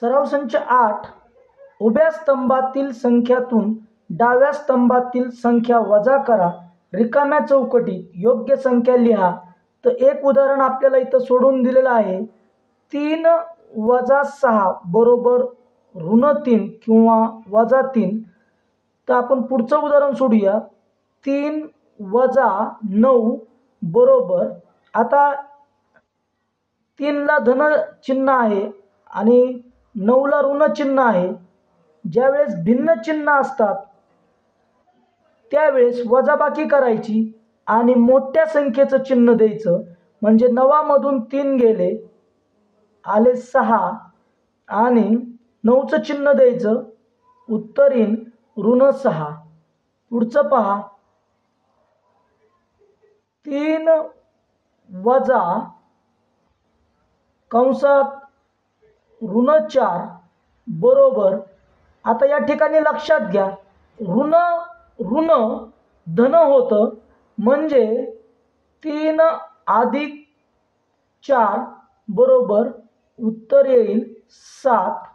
सराव संच 8 उभ्या स्तंभातील संख्यातून डाव्या स्तंभातील संख्या वजा करा, रिकाम्या चौकटीत योग्य संख्या लिहा. तर एक उदाहरण आपल्याला इथं सोडून दिलेलं आहे. 3 - 6 बरोबर -3 किंवा -3. तर आपण पुढचं उदाहरण सोडूया. 3 - 9 बरोबर, आता 3 ला धन चिन्ह आहे आणि 9 ला ऋण चिन्ह आहे. ज्यावेळेस भिन्न चिन्ह असतात त्यावेळेस वजाबाकी करायची आणि मोठ्या संख्येचं चिन्ह द्यायचं. म्हणजे 9 मधून 3 गेले, आले 6 आणि 9चं चिन्ह द्यायचं, उत्तर येईल -6. पुढचं पहा. 3 वजा कंसात -4 बरोबर, आता या ठिकाणी लक्षात घ्या, ऋण ऋण धन होतं म्हणजे 3 अधिक 4 बरोबर उत्तर येईल 7.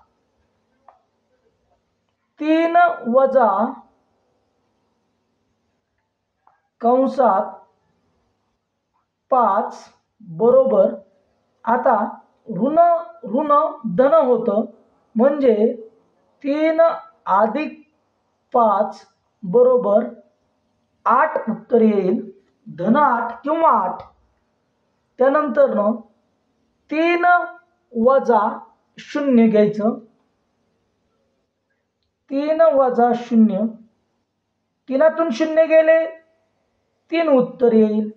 3 वजा कंसात 5 बरोबर, आता ऋण ऋण धन होतं म्हणजे 3 अधिक 5 बरोबर 8 उत्तर येईल धन 8 किंवा 8. त्यानंतर 3 वजा 0 घ्यायचं. 3 वजा 0, 3तून 0 गेले 3 उत्तर येईल.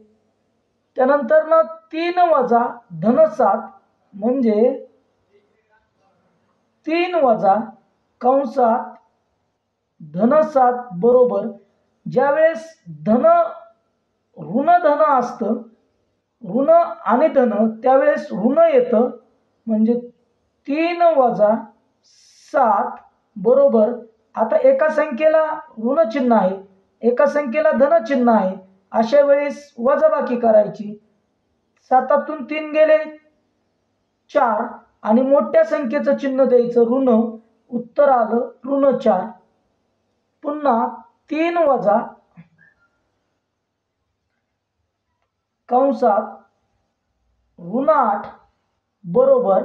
त्यानंतर 3 वजा धन 7 म्हणजे 3 वजा कंसात धन 7 बरोबर, ज्यावेळेस धन ऋण धन असतं, ऋण आणि धन, त्यावेळेस ऋण येतं म्हणजे 3 वजा 7 बरोबर, आता एका संख्येला ऋण चिन्ह आहे, एका संख्येला धन चिन्ह आहे, अशा वेळेस वजाबाकी करायची. 7तून 3 गेले 4 आणि मोठ्या संख्येचं चिन्ह द्यायचं ऋण, उत्तर आलं -4. पुन्हा 3 वजा कंसात -8 बरोबर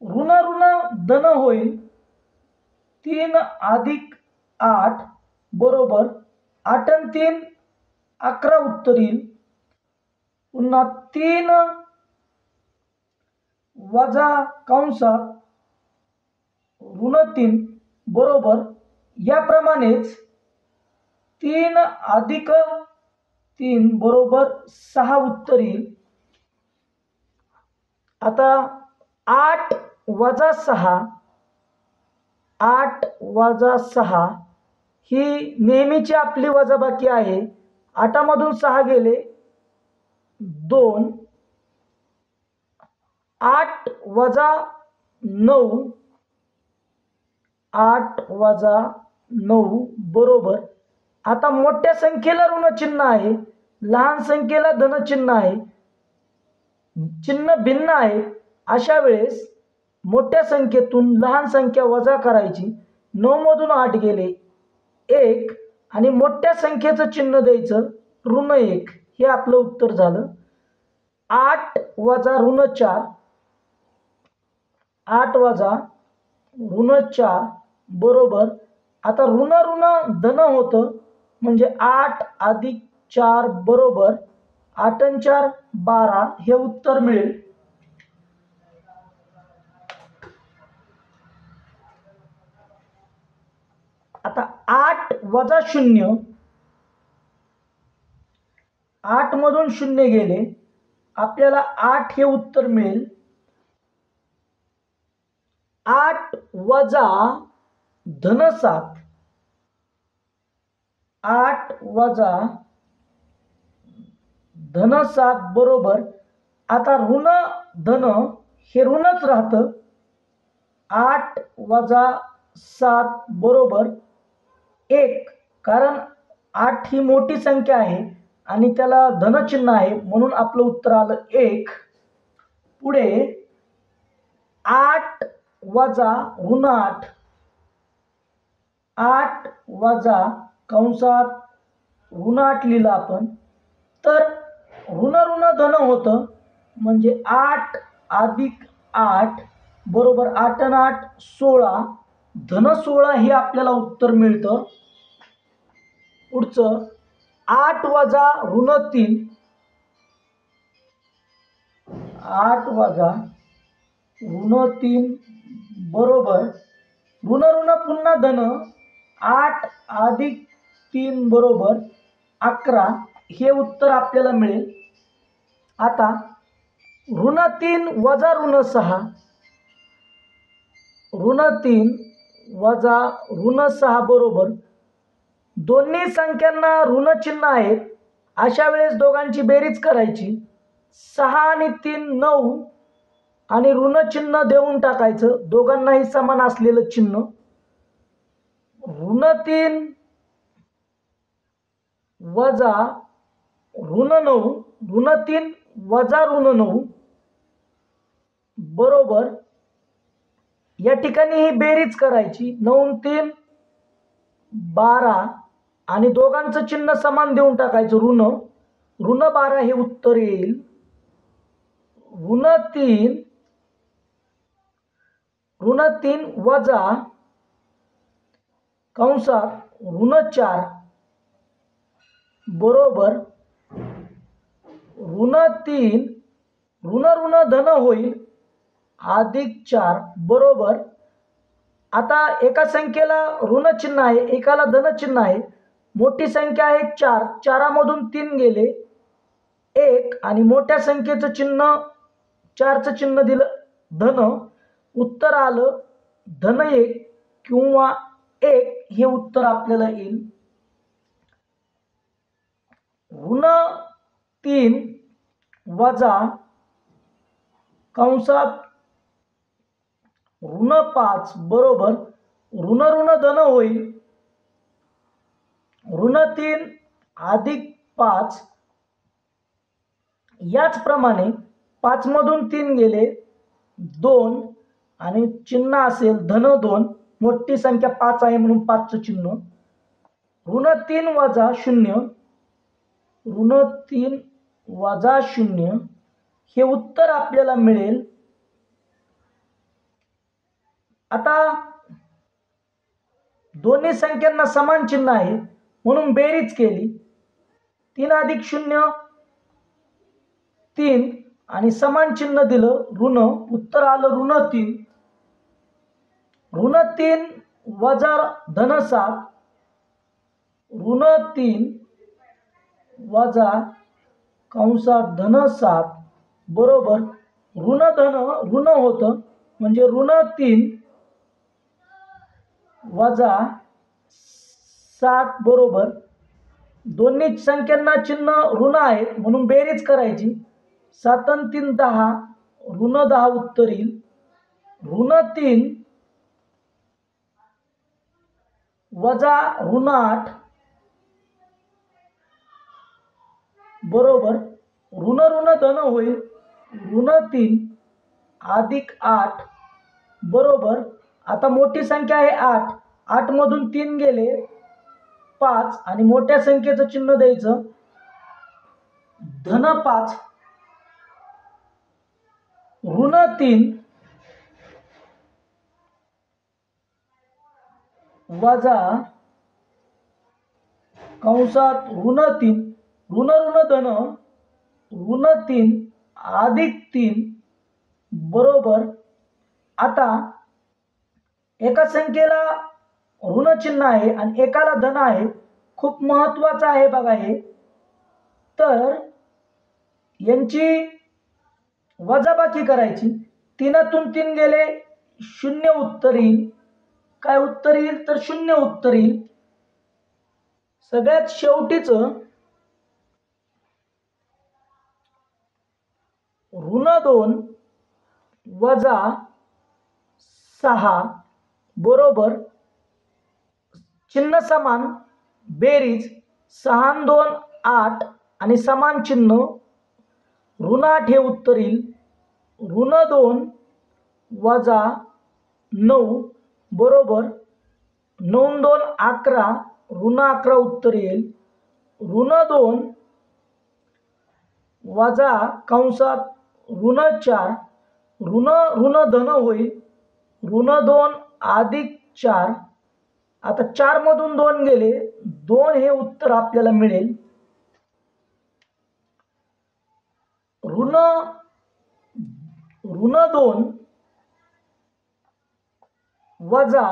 ऋण ऋण धन होईल. 3 अधिक 8 बरोबर 8 आणि 3 11 उत्तर येईल. पुन्हा 3 वजा कंसात -3 बरोबर, याप्रमाणेच 3 अधिक 3 बरोबर 6 उत्तर येईल. आता 8 वजा 6, 8 वजा 6 ही नेहमीची आपली वजाबाकी आहे. 8 मधून 6 गेले 2. 8 वजा 9, 8 वजा 9 बरोबर, आता मोठ्या संख्येला ऋण चिन्ह आहे, लहान संख्येला धन चिन्ह आहे, चिन्ह भिन्न आहे. अशा वेळेस मोठ्या संख्येतून लहान संख्या वजा करायची. 9 मधून 8 गेले 1 आणि मोठ्या संख्येचं चिन्ह द्यायचं ऋण 1. हे आपलं उत्तर झालं. 8 वजा -4, 8 वजा -4 बरोबर, आता ऋण ऋण धन होतं म्हणजे 8 अधिक 4 बरोबर 8 आणि 4 12. हे उत्तर मिळेल. आता 8 वजा 0, 8 मधून 0 गेले, आपल्याला 8 हे उत्तर मिळेल. 8 वजा धन 7, 8 वजा धन 7 बरोबर, आता ऋण धन हे ऋणच राहतं. 8 वजा 7 बरोबर 1, कारण 8 ही मोठी संख्या आहे आणि त्याला धनचिन्ह आहे म्हणून आपलं उत्तर आलं 1. पुढे 8 वजा ऋण 8, 8 वजा कंसात ऋण 8 लिहिलं आपण, तर ऋण ऋण धन होतं म्हणजे 8 अधिक 8 बरोबर 8 आणि 8 16, धन 16 हे आपल्याला उत्तर मिळतं. पुढचं 8 वजा ऋण 3, 8 वजा ऋण 3 बरोबर ऋण ऋण पुन्हा धन 8 अधिक 3 बरोबर 11, हे उत्तर आपल्याला मिळेल. आता ऋण 3 वजा ऋण 6, ऋण 3 वजा ऋण 6 बरोबर दोन्ही संख्यांना ऋण चिन्ह आहेत, अशा वेळेस दोघांची बेरीज करायची. 6 आणि 3 9 आणि ऋण चिन्ह देऊन टाकायचं, दोघांनाही समान असलेलं चिन्ह. ऋण 3 वजा ऋण 9, ऋण 3 वजा ऋण 9 बरोबर या ठिकाणी ही बेरीज करायची. 9 3 12 आणि दोघांचं चिन्ह समान देऊन टाकायचं ऋण, ऋण 12 हे उत्तर येईल. ऋण 3 वजा कंसात ऋण 4 बरोबर ऋण 3 ऋण ऋण धन होईल अधिक 4 बरोबर. आता एका संख्येला ऋण चिन्ह आहे, एकाला धन चिन्ह आहे. मोठी संख्या आहे 4, 4 मधून 3 गेले 1 आणि मोठ्या संख्येचं चिन्ह 4चं चिन्ह दिलं धन, उत्तर आलं धन 1 किंवा 1, हे उत्तर आपल्याला येईल. ऋण 3 वजा कंसात ऋण 5 बरोबर ऋण ऋण धन होईल ऋण 3 अधिक 5. याचप्रमाणे 5 मधून 3 गेले 2 आणि चिन्ह असेल धन 2, मोठी संख्या 5 आहे म्हणून 5चं चिन्ह. ऋण 3 वजा 0, ऋण 3 वजा 0, हे उत्तर आपल्याला मिळेल. आता दोन्ही संख्यांना समान चिन्ह आहे म्हणून बेरीज केली. 3 अधिक 0 3 आणि समान चिन्ह दिलं ऋण, उत्तर आलं ऋण 3. ऋण 3 वजा धन 7, ऋण 3 वजा कंसात धन 7 बरोबर ऋण धन ऋण होतं म्हणजे ऋण 3 वजा 7 बरोबर दोन्ही संख्यांना चिन्ह ऋण आहेत म्हणून बेरीज करायची. 7 आणि 3 10, ऋण 10 उत्तर येईल. ऋण 3 वजा ऋण 8 बरोबर ऋण ऋण धन होईल ऋण 3 अधिक 8 बरोबर. आता मोठी संख्या आहे 8, 8 मधून 3 गेले 5 आणि मोठ्या संख्येचं चिन्ह द्यायचं धन 5. ऋण 3 वजा कंसात ऋण 3 ऋण ऋण धन ऋण 3 अधिक 3 बरोबर. आता एका संख्येला ऋण चिन्ह आहे आणि एकाला धन आहे, खूप महत्वाचं आहे बघा हे. तर यांची वजाबाकी करायची. 3तून 3 गेले 0 उत्तर येईल. काय उत्तर येईल तर 0 उत्तर येईल. सगळ्यात शेवटीच ऋण 2 वजा 6 बरोबर चिन्ह समान बेरीज 6 2 8 आणि समान चिन्ह ऋण 8 हे उत्तर येईल. ऋण 2 वजा 9 बरोबर 9 2 11 ऋण 11 उत्तर येईल. ऋण 2 वजा कंसात ऋण 4 ऋण ऋण धन होईल. ऋण 2 अधिक 4. आता 4 मधून 2 गेले, 2 हे उत्तर आपल्याला मिळेल. ऋण 2 वजा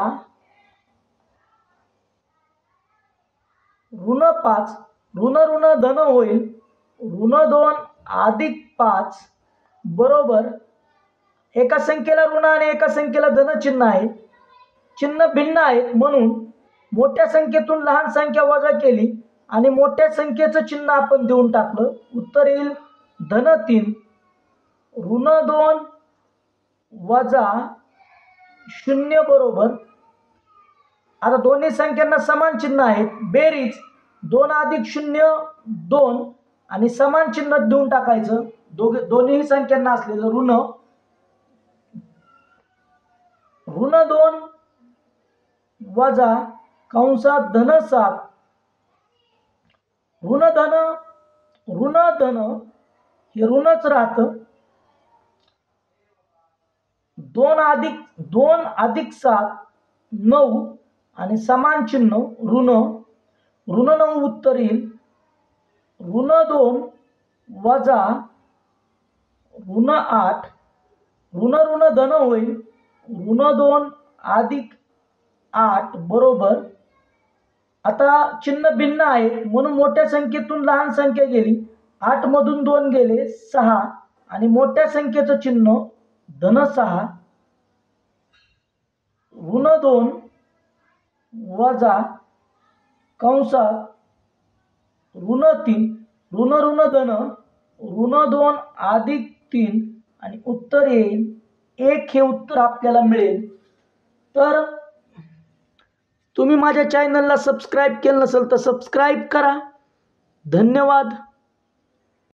ऋण 5 ऋण ऋण धन होईल. ऋण 2 अधिक 5 बरोबर एका संख्येला ऋण आणि एका संख्येला धन चिन्ह आहे. चिन्ह भिन्न आहेत म्हणून मोठ्या संख्येतून लहान संख्या वजा केली आणि मोठ्या संख्येचं चिन्ह आपण देऊन टाकलं. उत्तर येईल धन 3. ऋण 2 वजा 0 बरोबर आता दोन्ही संख्यांना समान चिन्ह आहेत. बेरीज 2 अधिक 0 2 आणि समान चिन्ह देऊन टाकायचं दोन्ही संख्यांना असलेलं ऋण. ऋण 2 वजा कंसात धन 7 ऋण धन हे ऋणच राहतं. 2 अधिक 7 9 आणि समान चिन्ह ऋण 9 उत्तर येईल. ऋण 2 वजा ऋण 8 ऋण ऋण धन होईल. ऋण 2 अधिक 8 बरोबर आता चिन्ह भिन्न आहे म्हणून मोठ्या संख्येतून लहान संख्या गेली. 8 मधून 2 गेले 6 आणि मोठ्या संख्येचं चिन्ह धन 6. ऋण 2 वजा कंसात ऋण 3 ऋण ऋण धन ऋण 2 अधिक 3 आणि उत्तर येईल 1 हे उत्तर आपल्याला मिळेल. तर तुम्ही माझ्या चॅनलला सबस्क्राईब केलं नसेल तर सबस्क्राईब करा. धन्यवाद.